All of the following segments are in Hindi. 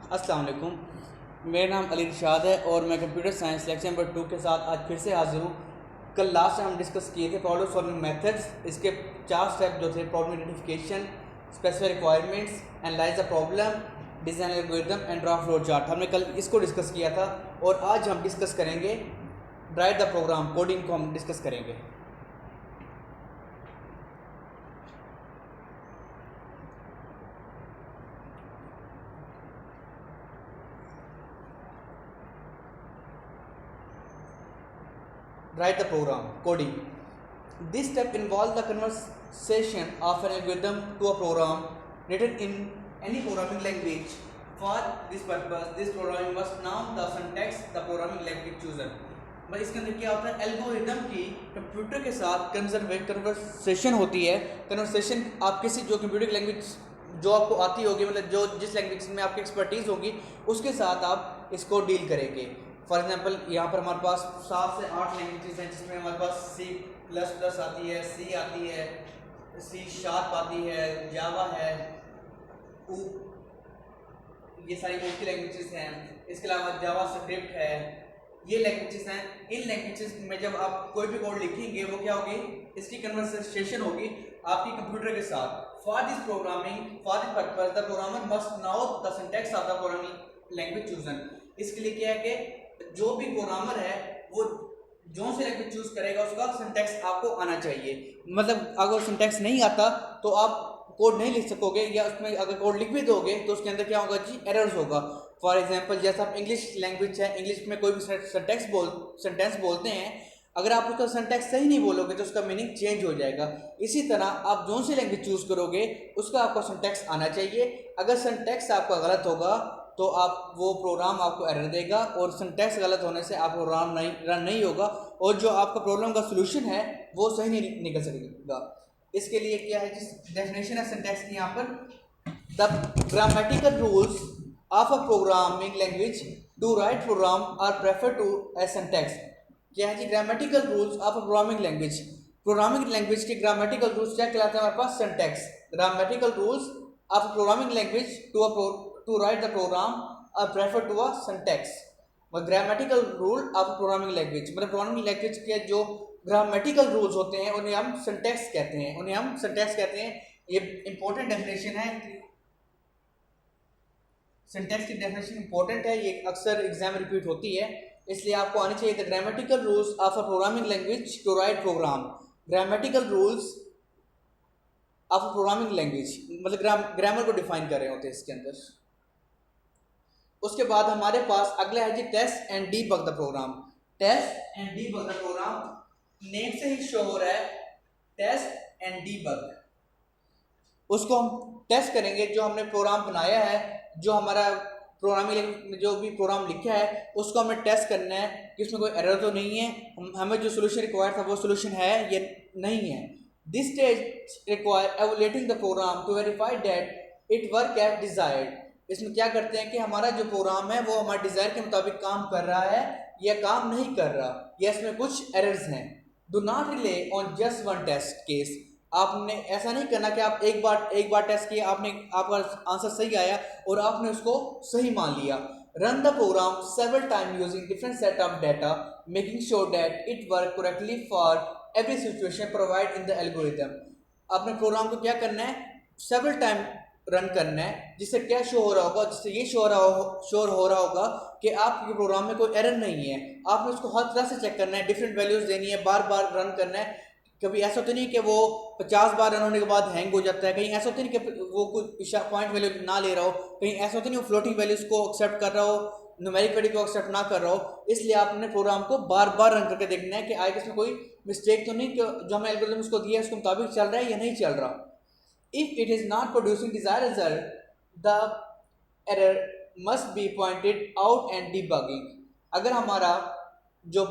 अस्सलाम वालेकुम। मेरा नाम अली इरशाद है और मैं कंप्यूटर साइंस लेक्चर नंबर 2 के साथ आज फिर से हाजिर हूँ। कल लास्ट हम डिस्कस किए थे प्रॉब्लम सॉल्विंग मेथड्स। इसके 4 स्टेप जो थे, problem identification, specify requirements, analyse the problem, design algorithm and draft flow chart. हमने कल इसको डिस्कस किया था और आज हम डिस्कस करेंगे राइट द प्रोग्राम, कोडिंग को हम डिस्कस करेंगे। Write the program, coding. This step involves the conversion of an algorithm to a program written in any programming language. For this purpose, this programming must know the syntax, the programming language chosen. भाई इसके अंदर क्या होता है, एल्गोरिदम की कंप्यूटर के साथ कन्वर्सेशन होती है। कन्वर्सेशन आप किसी जो कंप्यूटर लैंग्वेज जो आपको आती होगी, मतलब जो जिस लैंग्वेज में आपकी एक्सपर्टीज़ होगी उसके साथ आप इसको डील करेंगे। फॉर एग्जांपल यहाँ पर हमारे पास 7 से 8 लैंग्वेजेस हैं, जिसमें हमारे पास C++ आती है, C आती है, C# आती है, जावा है, ये सारी की लैंग्वेजेस हैं। इसके अलावा जावा स्क्रिप्ट है, ये लैंग्वेजेस हैं। इन लैंग्वेजेस में जब आप कोई भी कोड लिखेंगे वो क्या होगी, इसकी कन्वर्सेशन होगी आपकी कंप्यूटर के साथ। For this programming, for this purpose the programmer must know the syntax of the programming language chosen. इसके लिए क्या है कि जो भी प्रोग्रामर है वो जो से लैंग्वेज चूज करेगा उसका सिंटैक्स आपको आना चाहिए। मतलब अगर सिंटैक्स नहीं आता तो आप कोड नहीं लिख सकोगे, या उसमें अगर कोड लिख भी दोगे तो उसके अंदर क्या होगा जी, एरर्स होगा। फॉर एग्जांपल जैसा आप इंग्लिश लैंग्वेज है, इंग्लिश में कोई भी सेंटेंस बोलते हैं, अगर आप उसका सिंटैक्स सही नहीं बोलोगे तो उसका मीनिंग चेंज हो जाएगा। इसी तरह आप जो सी लैंग्वेज चूज करोगे उसका आपको सिंटैक्स आना चाहिए। अगर सिंटैक्स आपका गलत होगा तो आप वो प्रोग्राम आपको एरर देगा, और सिंटैक्स गलत होने से आप प्रोग्राम रन नहीं होगा, और जो आपका प्रॉब्लम का सोल्यूशन है वो सही नहीं निकल सकेगा। इसके लिए क्या है, जिस डेफिनेशन है सिंटैक्स की यहाँ पर, the grammatical rules of a programming language to write program are prefer to a syntax. क्या है जी, grammatical rules of a programming language. Programming language के ग्रामेटिकल रूल्स क्या कहलाते हैं हमारे पास, syntax. Grammatical rules of programming language to write the program are prefer to a syntax. Grammatical rule of programming language, मतलब प्रोग्रामिंग लैंग्वेज के जो ग्रामेटिकल रूल्स होते हैं उन्हें हम सिंटैक्स कहते हैं। ये इंपॉर्टेंट डेफिनेशन है, सिंटैक्स की डेफिनेशन इंपॉर्टेंट है, ये अक्सर एग्जाम में रिपीट होती है, इसलिए आपको आनी चाहिए। The grammatical rules of a programming language to write program. Grammatical rules of a programming language, मतलब ग्रामर को डिफाइन कर रहे होते हैं इसके अंदर। उसके बाद हमारे पास अगला है जी, test and debug the program. Test and debug the program, name से ही शो हो रहा है, टेस्ट एंड डीबग। उसको हम टेस्ट करेंगे, जो हमने प्रोग्राम बनाया है, जो हमारा प्रोग्रामिंग जो भी प्रोग्राम लिखा है उसको हमें टेस्ट करना है कि उसमें कोई एरर तो नहीं है, हमें जो सोल्यूशन रिक्वायर्ड था वो सोल्यूशन है या नहीं है। This stage require evaluating the program to verify that it work as desired. इसमें क्या करते हैं कि हमारा जो प्रोग्राम है वो हमारे डिजायर के मुताबिक काम कर रहा है या काम नहीं कर रहा, या इसमें कुछ एरर्स हैं। Do not rely on just one test case. आपने ऐसा नहीं करना कि आप एक बार टेस्ट किया, आपका आंसर सही आया और आपने उसको सही मान लिया। Run the program several time using different set of data, making sure that it work correctly for every situation provide in the algorithm. अपने प्रोग्राम को क्या करना है, सेवरल टाइम रन करना है, जिससे क्या शो हो रहा होगा, जिससे ये शोर हो रहा होगा कि आपके प्रोग्राम में कोई एरर नहीं है। आपने उसको हर तरह से चेक करना है, डिफरेंट वैल्यूज देनी है, बार बार रन करना है। कभी ऐसा तो नहीं कि वो 50 बार रन होने के बाद हैंग हो जाता है, कहीं ऐसा तो नहीं कि वो कुछ पॉइंट वैल्यू ना ले रहा हो, कहीं ऐसा तो नहीं वो फ्लोटिंग वैल्यूज को एक्सेप्ट कर रहा हो, न्यूमेरिक वैल्यू को एक्सेप्ट ना कर रहा हो। इसलिए आपने प्रोग्राम को बार बार रन करके देखना है कि आगे इसमें कोई मिस्टेक तो नहीं, कि जो हमें एल्गोरिथम उसको दिया है उसके मुताबिक चल रहा है या नहीं चल रहा। If it is not producing desired result, the error must be pointed out and debugging। अगर हमारा जो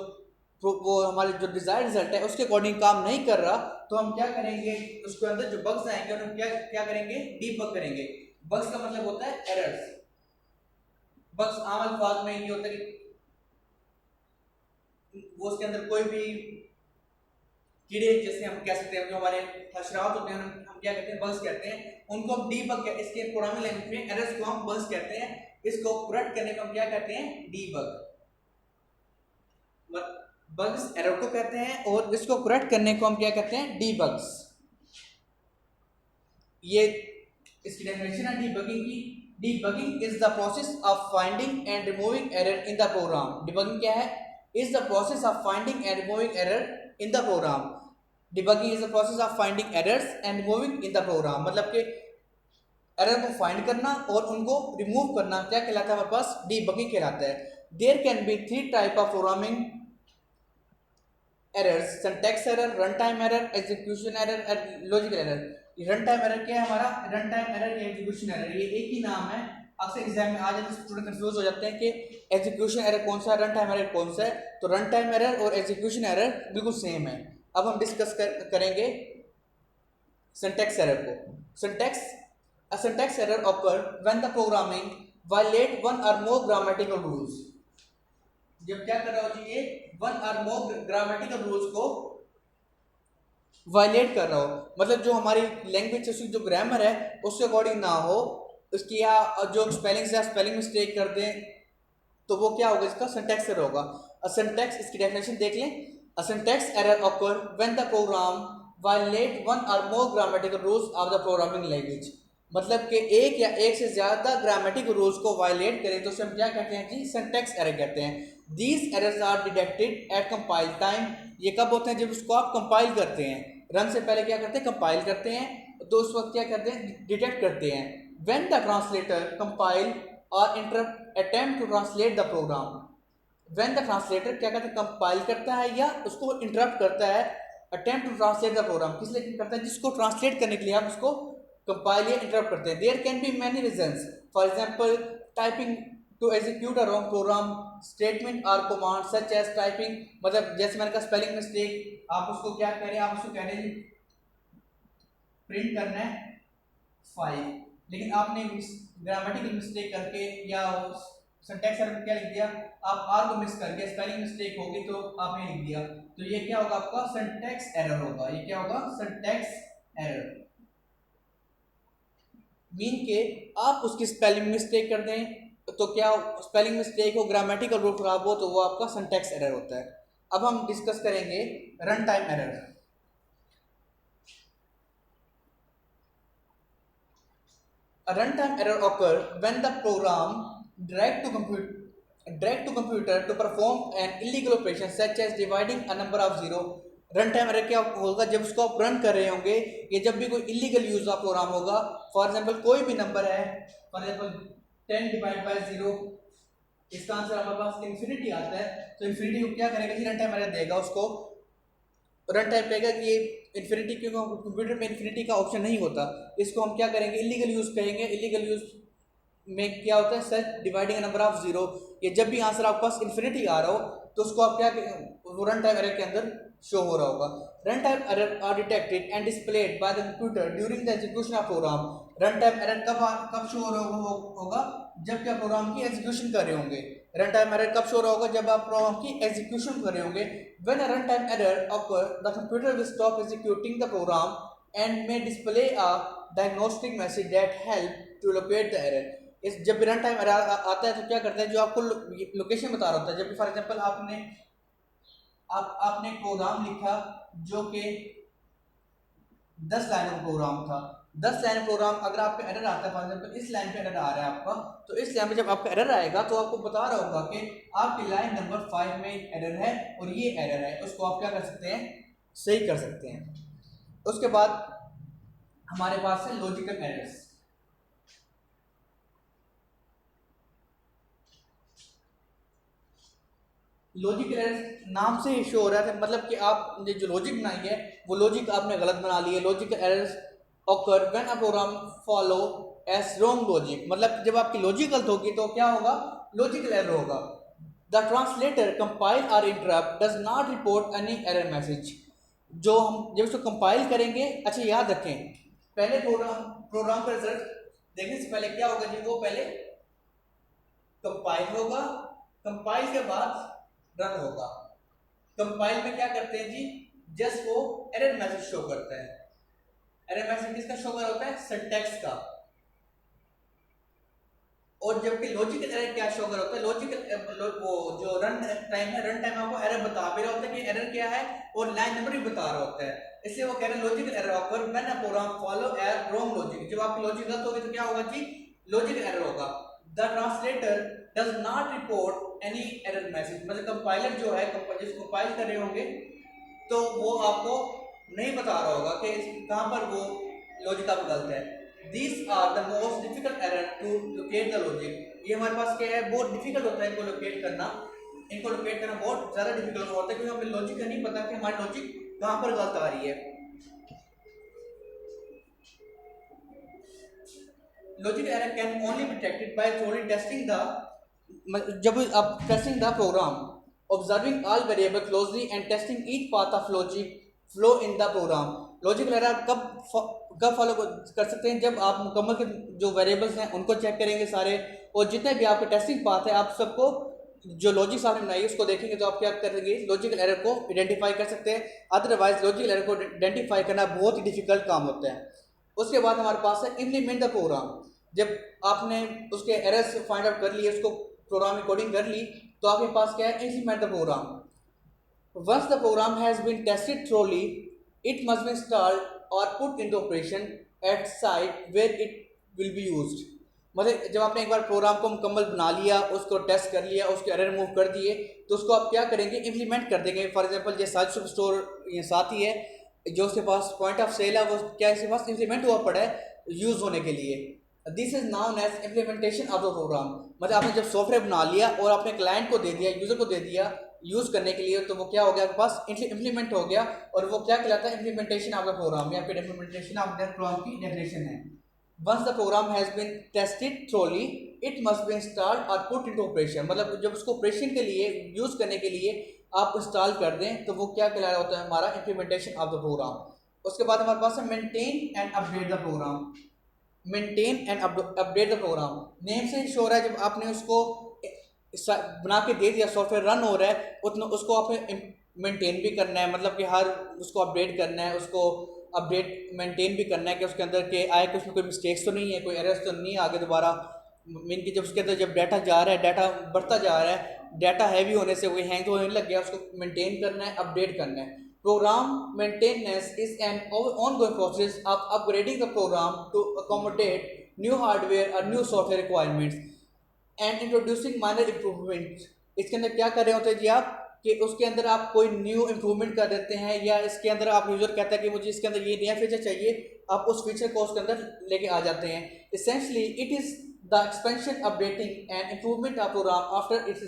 वो हमारे जो डिजायर्ड रिजल्ट है उसके अकॉर्डिंग काम नहीं कर रहा तो हम क्या करेंगे, उसके अंदर जो बग्स आएंगे उन्हें क्या क्या करेंगे, डीबग करेंगे। बग्स का मतलब होता है एरर्स। बग्स आम अल्फाज में ये होता है कि वो उसके अंदर कोई भी कीड़े जैसे हम कह सकते हैं, जो हमारे हशरात होते हैं हम क्या कहते हैं, बग्स कहते हैं, उनको हम डीबग, इसके प्रोग्रामिंग लैंग्वेज में एरर्स को हम बग्स कहते हैं, इसको करेक्ट करने को हम क्या कहते हैं, डीबग। बग्स एरर को कहते हैं और इसको करेक्ट करने को हम क्या कहते हैं, डीबग्स। ये इसकी डेफिनेशन है डीबगिंग की। Debugging is the process of finding and removing error in the program. Debugging क्या है, is the process of finding and removing error in the program. Debugging is the process of finding errors and removing in the program, मतलब कि एरर को फाइंड करना और उनको रिमूव करना क्या कहलाता है, हमारे पास डीबगिंग कहलाता है। There can be 3 type of programming errors, syntax error, run time error, execution error and logical error. Run time error क्या है हमारा, रन टाइम एरर या एग्जीक्यूशन एरर, ये एक ही नाम है। अक्सर एग्जाम में आ जाते हैं, स्टूडेंट कंफ्यूज हो जाते हैं कि एग्जीक्यूशन एरर कौन सा है, रन टाइम एरर कौन सा है। तो रन टाइम एरर और एग्जीक्यूशन एरर बिल्कुल सेम है। अब हम डिस्कस करेंगे सिंटैक्स एरर को। Syntax A syntax error occur when the programming violate one or more grammatical rules। जब क्या कर रहा हो जी, ये one or more grammatical rules को वायलेट कर रहा हो, मतलब जो हमारी लैंग्वेज जो ग्रामर है उसके अकॉर्डिंग ना हो, उसकी या जो स्पेलिंग से स्पेलिंग मिस्टेक कर दें, तो वो क्या होगा, इसका सिंटैक्स एरर होगा। अ सिंटैक्स, इसकी डेफिनेशन देख लें। A syntax error occur when the program violate one or more grammatical rules of the programming language, मतलब कि एक या एक से ज्यादा ग्रामेटिकल रूल्स को वायलेट करें तो उसे हम क्या कहते हैं जी, सिंटैक्स एरर कहते हैं। These errors are detected at compile time. ये कब होते हैं, जब उसको आप कंपाइल करते हैं, रन से पहले क्या करते हैं, कंपाइल करते हैं, तो उस वक्त क्या करते हैं, डिटेक्ट करते हैं। When the translator compile or interpret attempt to translate the program. When the translator क्या करता है, कंपाइल करता है या उसको इंटरप्ट करता है, attempt to translate the program किस लिए करता है, जिसको ट्रांसलेट करने के लिए आप उसको कंपाइल या इंटरप्ट करते हैं। There can be many reasons, for example typing to execute a wrong program statement or command such as typing, मतलब जैसे मैंने कहा स्पेलिंग मिस्टेक, आप उसको क्या कह रहे हैं, आप उसको कह रहे हैं प्रिंट करना है 5, लेकिन आपने ग्रामेटिकल मिस्टेक करके या सिंटैक्स एरर क्या लिख दिया, आप आर को मिस करके स्पेलिंग मिस्टेक होगी तो आपने लिख दिया, तो ये क्या होगा, आपका सिंटैक्स एरर होगा। ये क्या होगा, सिंटैक्स एरर। मीन के आप उसकी स्पेलिंग मिस्टेक कर दें, तो क्या स्पेलिंग मिस्टेक हो, ग्रामेटिकल रूल खराब हो, तो वो आपका सिंटैक्स एरर होता है। अब हम डिस्कस करेंगे run time error. A runtime error occurs when the program direct to computer to perform an illegal operation such as dividing a number of zero। Run time error क्या होगा, जब उसको आप रन कर रहे होंगे, ये जब भी कोई इलीगल यूज ऑफ प्रोग्राम होगा, फॉर एग्जांपल कोई भी नंबर है, फॉर एग्जांपल 10 डिवाइड बाय 0, इसका आंसर हमारे पास इन्फिनिटी आता है, तो इन्फिनिटी को क्या करेगा जी, रन टाइम एरर देगा उसको, रन टाइम कहेगा कि ये इन्फिनिटी, क्योंकि कंप्यूटर में इन्फिनिटी का ऑप्शन नहीं होता, इसको हम क्या करेंगे, इलीगल यूज कहेंगे। इलीगल यूज में क्या होता है, सच डिवाइडिंग नंबर ऑफ जीरो, ये जब भी आंसर आपके पास इन्फिनिटी आ रहा हो तो उसको आप क्या, वो रन टाइम एरर के अंदर शो हो रहा होगा। Run time error are detected and displayed by the computer during the execution of program. Run time error कब शो हो रहा होगा, जब क्या प्रोग्राम की एग्जीक्यूशन कर रहे होंगे। रन टाइम एरर कब शो हो रहा होगा, जब आप प्रोग्राम की एग्जीक्यूशन कर रहे होंगे। When a run time error occur, the computer will stop executing the program and may display a diagnostic message that help to locate the error। इस जब भी रन टाइम एरर आता है तो क्या करता है, जो आपको लोकेशन बता रहा होता है, जब भी फॉर एग्जांपल आपने प्रोग्राम लिखा जो कि 10 लाइनों का प्रोग्राम था, 10 लाइन प्रोग्राम, अगर आपका एरर आता है, फॉर एग्जांपल इस लाइन पे एरर आ रहा है आपका, तो इस लाइन पे जब आपका एरर आएगा तो आपको बता रहा होगा कि आपकी लाइन नंबर 5 में एरर है और ये एरर है, उसको आप क्या कर सकते हैं, सही कर सकते हैं। उसके बाद हमारे पास है लॉजिकल एरर्स। लॉजिकल एरर्स नाम से ही शो हो रहा है, मतलब कि आपने जो लॉजिक बनाई है वो लॉजिक आपने गलत बना ली है। Logical errors occur when a program follow as wrong logic, मतलब जब आपकी लॉजिक गलत होगी तो क्या होगा, लॉजिकल एरर होगा। The translator compile or interpret does not report any error message. जो हम जब उसको कंपाइल करेंगे, अच्छा याद रखें, पहले प्रोग्राम का रिजल्ट देखने से पहले क्या होगा जी, वो पहले कंपाइल होगा, कंपाइल के बाद रन होगा। कंपाइल में क्या करते हैं जी, जस्ट वो एरर मैसेज शो करता है। एरर मैसेज किसका शो कर रहा होता है? सिंटैक्स का। और जबकि लॉजिकल एरर क्या शो कर होता है? लॉजिकल वो जो रन टाइम है, रन टाइम आपको एरर बता भी रहा होता है कि एरर क्या है और लाइन नंबर भी बता रहा होता है। इसलिए वो कह रहे हैं logical error occur when a program follow A wrong logic. जब आपकी लॉजिक गलत होगी तो क्या होगा जी? लॉजिकल एरर होगा। The translator does not report any error message. मतलब कंपाइलर जो है, जिसको कंपाइल कर रहे होंगे, तो वो आपको नहीं बता रहा होगा कि कहां पर वो लॉजिक आपका गलत है। These are the most difficult error to locate the logic। ये हमारे पास क्या है? बहुत डिफिकल्ट होता है इनको लोकेट करना। इनको लोकेट करना बहुत ज़्यादा डिफिकल्ट होता है क्योंकि हमें लॉजिक का नहीं पता कि हमारी लॉजिक कहाँ पर गलत आ रही है। Logic error can only be detected by thorough testing the, जब आप testing the program, observing all variable closely and testing each path of logic flow in the program. Logical error कब फॉलो कर सकते हैं? जब आप मुकम्मल के जो वेरिएबल्स हैं उनको चेक करेंगे सारे, और जितने भी आपके टेस्टिंग पाथ है आप सबको जो लॉजिक आपने बनाई उसको देखेंगे तो आप क्या करेंगे? लॉजिकल एरर को आइडेंटिफाई कर सकते हैं। अदरवाइज लॉजिकल एरर को आइडेंटिफाई करना बहुत ही डिफिकल्ट काम होता है। उसके बाद हमारे पास है इम्प्लीमेंट द प्रोग्राम। जब आपने उसके एरर्स फाइंड आउट कर लिए, उसको प्रोग्राम में कोडिंग कर ली, तो आपके पास क्या है? Implement the program. Once the program has been tested thoroughly, it must be installed or put into operation at site where it will be used। मतलब जब आपने एक बार प्रोग्राम को मुकम्मल बना लिया, उसको टेस्ट कर लिया, उसके एरर रिमूव कर दिए, तो उसको आप क्या करेंगे? इम्प्लीमेंट कर देंगे। फॉर एग्जांपल ये साज सुपर स्टोर ये साथ ही है, जो उसके पास पॉइंट ऑफ सेल है वो क्या इसके पास इम्प्लीमेंट हुआ पड़ा है यूज़ होने के लिए। This is known as implementation of the program. मतलब आपने जब सॉफ्टवेयर बना लिया और आपने क्लाइंट को दे दिया, यूज़र को दे दिया यूज़ करने के लिए, तो वो क्या हो गया? आपके पास इम्प्लीमेंट हो गया, और वो क्या कहलाता है? इम्प्लीमेंटेशन ऑफ द प्रोग्राम, या फिर इम्प्लीमेंटेशन ऑफ द प्रोग्राम की डेफिनेशन है। Once the program has been tested thoroughly, it must be installed or put into operation. मतलब जब उसको ऑपरेशन के लिए यूज़ करने के लिए आप इंस्टॉल कर दें, तो वो क्या कहला रहा होता है? हमारा इम्प्लीमेंटेशन ऑफ द प्रोग्राम। उसके बाद हमारे पास है maintain and update the program. Maintain and update the program, name से श्योर है जब आपने उसको बना के दे दिया, सॉफ्टवेयर रन हो रहा है, उतना उसको आपने मेंटेन भी करना है। मतलब कि हर उसको अपडेट करना है, उसको अपडेट मेंटेन भी करना है कि उसके अंदर के आए कुछ में कोई मिस्टेक्स तो नहीं है, कोई एरर्स तो नहीं है आगे दोबारा। मीन कि जब उसके अंदर जब डाटा जा रहा है, डाटा बढ़ता जा रहा है, डाटा हैवी होने से कोई हैंग होने लग गया, उसको मेंटेन करना है, अपडेट करना है। Program maintenance is an ongoing process of upgrading the program to accommodate new hardware or new software requirements and introducing minor improvements। इसके अंदर क्या कर रहे होते हैं जी आप? कि उसके अंदर आप कोई न्यू इम्प्रूवमेंट कर देते हैं, या इसके अंदर आप यूज़र कहता है कि मुझे इसके अंदर ये नया फीचर चाहिए, आप उस फीचर को उसके अंदर लेके आ जाते हैं। Essentially, it is the expansion, updating and improvement of program after its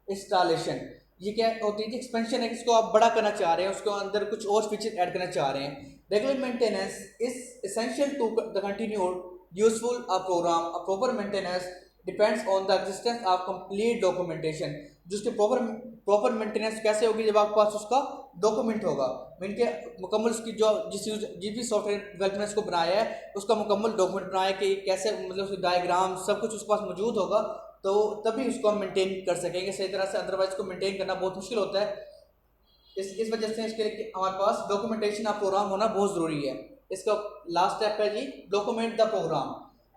installation। ये क्या होती है कि एक्सपेंशन है, किसको आप बड़ा करना चाह रहे हैं, उसको अंदर कुछ और फीचर ऐड करना चाह रहे हैं। Regular maintenance is essential to the continued useful a program. A proper maintenance depends on the existence of complete documentation. जिसके प्रॉपर मेंटेनेंस कैसे होगी? जब आपके पास उसका डॉक्यूमेंट होगा, मीन के मुकम्मल उसकी जो जिस भी सॉफ्टवेयर डेवलपमेंट को बनाया है उसका मुकम्मल डॉक्यूमेंट बनाया कि कैसे, मतलब उसकी डायग्राम सब कुछ उसके पास मौजूद होगा, तो तभी उसको हम मेंटेन कर सकेंगे सही तरह से। अदरवाइज को मेंटेन करना बहुत मुश्किल होता है। इस वजह से इसके लिए हमारे पास डॉक्यूमेंटेशन ऑफ प्रोग्राम होना बहुत ज़रूरी है। इसका लास्ट स्टेप है जी document the program.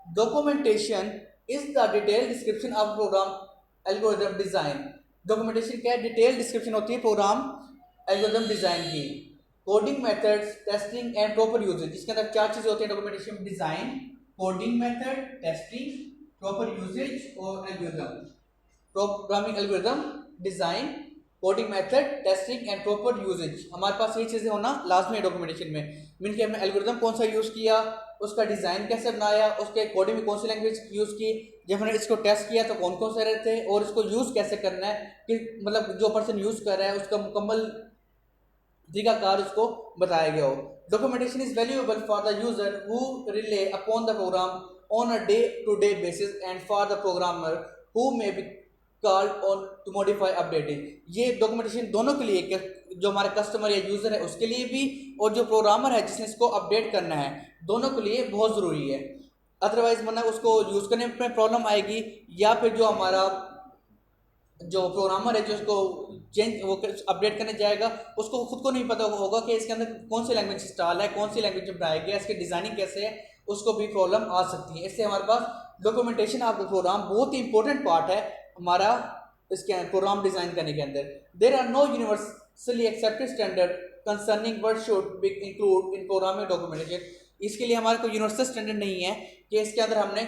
Documentation is the detail description of program algorithm design. Documentation क्या है? डिटेल डिस्क्रिप्शन होती है प्रोग्राम एल्गोरिथम डिज़ाइन की। Coding methods, testing and proper usage. इसके अंदर चार चीज़ें होती हैं documentation: design, coding method, testing, proper usage और algorithm. Programming algorithm, design, coding method, testing and proper usage. हमारे पास ये चीज़ें होना लाजमी है डॉक्यूमेंटेशन में। मीन कि हमने एल्गोरिथम कौन सा यूज़ किया, उसका डिज़ाइन कैसे बनाया, उसके कोडिंग में कौन सी लैंग्वेज यूज़ की, जब हमने इसको टेस्ट किया तो कौन कौन से रहते हैं, और इसको यूज़ कैसे करना है कि मतलब जो पर्सन यूज़ कर रहा है उसका मुकम्मल तरीकाकार उसको बताया गया हो। Documentation is valuable for the user who rely upon the program on a day to day basis and for the programmer who may be called on to modify updating. ये डॉक्यूमेंटेशन दोनों के लिए, जो हमारे कस्टमर या यूज़र है उसके लिए भी, और जो प्रोग्रामर है जिसने इसको अपडेट करना है, दोनों के लिए बहुत ज़रूरी है। अदरवाइज वरना उसको यूज़ करने में प्रॉब्लम आएगी, या फिर जो हमारा जो प्रोग्रामर है जो उसको चेंज वो अपडेट करने जाएगा, उसको खुद को नहीं पता होगा कि इसके अंदर कौन सी लैंग्वेज इंस्टॉल है, कौन सी लैंग्वेज में बनाया गया, इसकी डिज़ाइनिंग कैसे है, उसको भी प्रॉब्लम आ सकती है। इससे हमारे पास डॉक्यूमेंटेशन ऑफ द प्रोग्राम बहुत ही इंपॉर्टेंट पार्ट है हमारा इसके प्रोग्राम डिज़ाइन करने के अंदर। There are no universally accepted standard concerning what should be include in programming documentation. इसके लिए हमारे को यूनिवर्सल स्टैंडर्ड नहीं है कि इसके अंदर हमने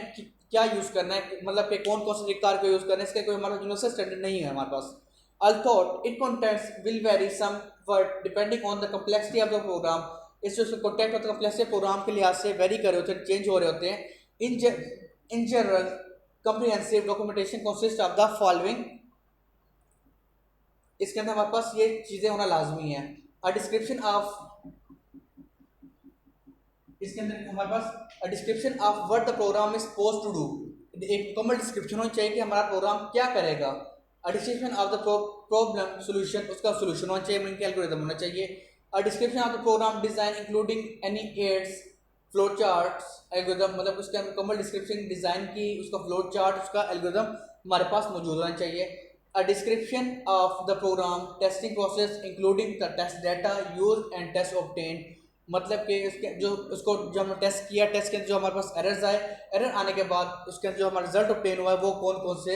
क्या यूज़ करना है, मतलब कि कौन कौन से कार को यूज़ करना है, इसका कोई हमारा यूनिवर्सल स्टैंडर्ड नहीं है हमारे पास। Although it contents will vary somewhat depending on the complexity of the program, इस जो content और complexity प्रोग्राम के लिहाज से वेरी कर रहे होते हैं, चेंज हो रहे होते हैं। In general comprehensive documentation consists of the following, इसके अंदर हमारे पास ये चीज़ें होना लाजमी है। A description of, इसके अंदर हमारे पास a description of what the program is supposed to do, एक मुकम्मल डिस्क्रिप्शन होनी चाहिए कि हमारा प्रोग्राम क्या करेगा। A description of the problem solution, उसका solution होना चाहिए, इनके एल्गोरिथम होना चाहिए। A description of the program design including any aids, flow charts, algorithm, मतलब उसके मुकम्मल डिस्क्रिप्शन डिज़ाइन की, उसका फ्लो चार्ट, उसका एल्गोरिथम हमारे पास मौजूद होना चाहिए। A description of the program testing process including the test data used and test obtained, मतलब कि उसके जो उसको जो हमने टेस्ट किया, टेस्ट के जो हमारे पास एरर्स आए, एरर आने के बाद उसके जो हमारा रिजल्ट ऑब्टेन हुआ है वो कौन कौन से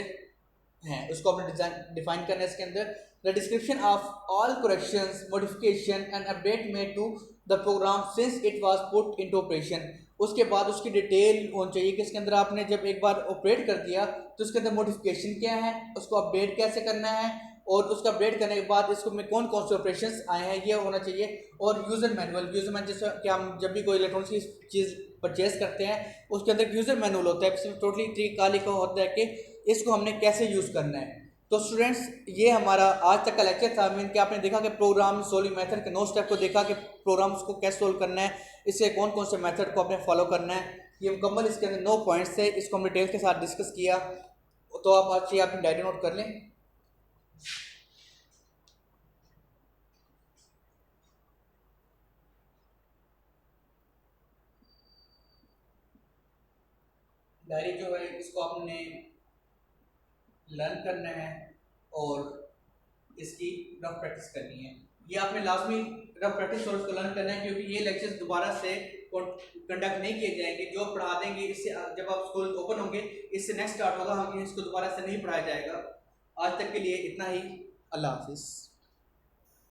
हैं, उसको अपने डिजाइन डिफाइन करना है इसके अंदर। The description of all corrections, modification and update made to the program since it was put into operation, उसके बाद उसकी डिटेल होनी चाहिए कि इसके अंदर आपने जब एक बार ऑपरेट कर दिया तो उसके अंदर मॉडिफिकेशन क्या है, उसको अपडेट कैसे करना है, और उसका अपडेट करने के बाद इसको में कौन कौन से ऑपरेशंस आए हैं ये होना चाहिए। और यूज़र मैनुअल, जैसे कि हम जब भी कोई इलेक्ट्रॉनिक्स की चीज़ परचेज करते हैं उसके अंदर यूज़र मैनुअल होता है, इसमें टोटली तरीका लिखा होता है कि इसको हमने कैसे यूज़ करना है। तो स्टूडेंट्स ये हमारा आज तक का लेक्चर था। मीन कि आपने देखा कि प्रोग्राम सोल्विंग मेथड के 9 स्टेप को देखा कि प्रोग्राम्स को कैसे सोल्व करना है, इससे कौन कौन से मेथड को आपने फॉलो करना है, ये मुकम्मल इसके अंदर 9 पॉइंट्स थे, इसको हम डिटेल्स के साथ डिस्कस किया। तो आप अच्छी अपनी डायरी नोट कर लें। डायरी जो है इसको आपने लर्न करना है और इसकी रफ प्रैक्टिस करनी है। ये आपने लाजमी रफ प्रैक्टिस और इसको लर्न करना है, क्योंकि ये लेक्चर्स दोबारा से कंडक्ट नहीं किए जाएंगे। जो पढ़ा देंगे इससे जब आप स्कूल ओपन होंगे इससे नेक्स्ट स्टार्ट होगा, हम इसको दोबारा से नहीं पढ़ाया जाएगा। आज तक के लिए इतना ही। अल्लाह हाफिज़।